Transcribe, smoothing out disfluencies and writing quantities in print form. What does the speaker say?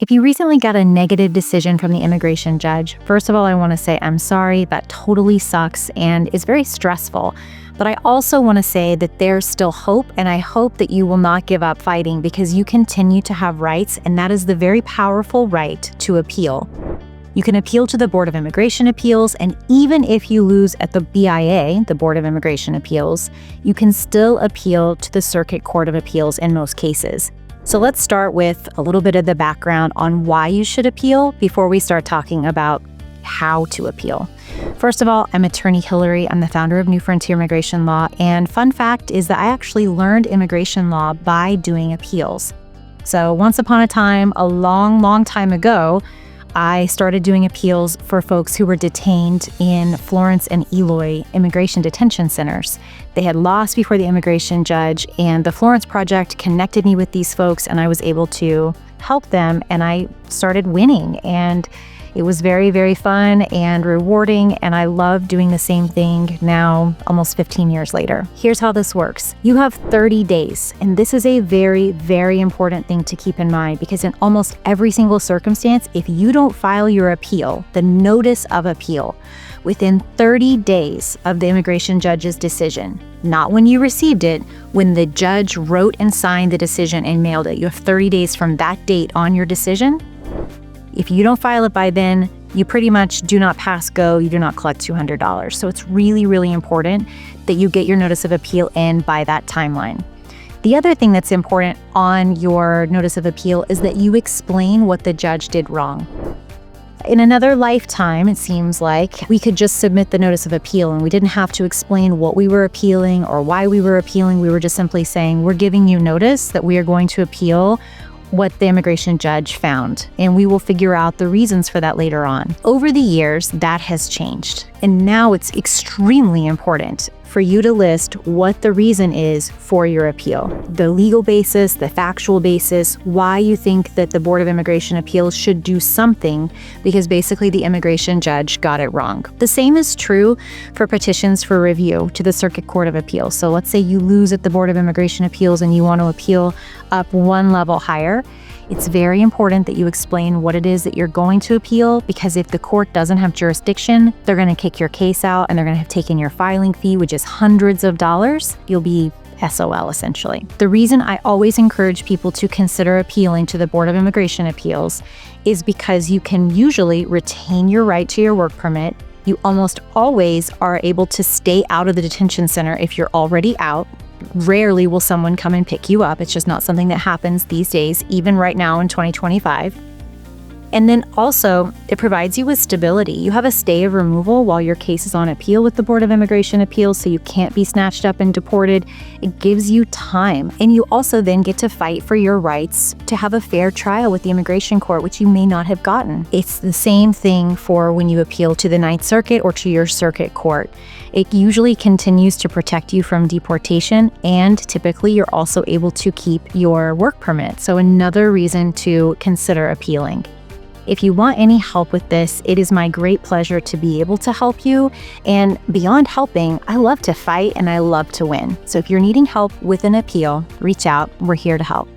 If you recently got a negative decision from the immigration judge, first of all, I want to say I'm sorry. That totally sucks and is very stressful. But I also want to say that there's still hope, and I hope that you will not give up fighting because you continue to have rights, and that is the very powerful right to appeal. You can appeal to the Board of Immigration Appeals, and even if you lose at the BIA, the Board of Immigration Appeals, you can still appeal to the Circuit Court of Appeals in most cases. So let's start with a little bit of the background on why you should appeal before we start talking about how to appeal. First of all, I'm Attorney Hillary. I'm the founder of New Frontier Immigration Law, and fun fact is that I actually learned immigration law by doing appeals. So once upon a time, a long time ago, I started doing appeals for folks who were detained in Florence and Eloy immigration detention centers. They had lost before the immigration judge, and the Florence Project connected me with these folks, and I was able to help them, and I started winning. And it was very fun and rewarding, and I love doing the same thing now, almost 15 years later. Here's how this works. You have 30 days, and this is a very important thing to keep in mind because in almost every single circumstance, if you don't file your appeal, the notice of appeal, within 30 days of the immigration judge's decision, not when you received it, when the judge wrote and signed the decision and mailed it, you have 30 days from that date on your decision. If you don't file it by then, you pretty much do not pass go, you do not collect $200. So it's really important that you get your notice of appeal in by that timeline. The other thing that's important on your notice of appeal is that you explain what the judge did wrong. In another lifetime, it seems like we could just submit the notice of appeal and we didn't have to explain what we were appealing or why we were appealing. We were just simply saying, we're giving you notice that we are going to appeal what the immigration judge found, and we will figure out the reasons for that later on. Over the years, that has changed, and now it's extremely important for you to list what the reason is for your appeal. The legal basis, the factual basis, why you think that the Board of Immigration Appeals should do something because basically the immigration judge got it wrong. The same is true for petitions for review to the Circuit Court of Appeals. So let's say you lose at the Board of Immigration Appeals and you want to appeal up one level higher. It's very important that you explain what it is that you're going to appeal, because if the court doesn't have jurisdiction, they're going to kick your case out and they're going to have taken your filing fee, which is hundreds of dollars. You'll be SOL essentially. The reason I always encourage people to consider appealing to the Board of Immigration Appeals is because you can usually retain your right to your work permit. You almost always are able to stay out of the detention center if you're already out. Rarely will someone come and pick you up. It's just not something that happens these days, even right now in 2025. And then also, it provides you with stability. You have a stay of removal while your case is on appeal with the Board of Immigration Appeals, so you can't be snatched up and deported. It gives you time. And you also then get to fight for your rights to have a fair trial with the immigration court, which you may not have gotten. It's the same thing for when you appeal to the Ninth Circuit or to your circuit court. It usually continues to protect you from deportation, and typically you're also able to keep your work permit. So another reason to consider appealing. If you want any help with this, it is my great pleasure to be able to help you. And beyond helping, I love to fight and I love to win. So if you're needing help with an appeal, reach out. We're here to help.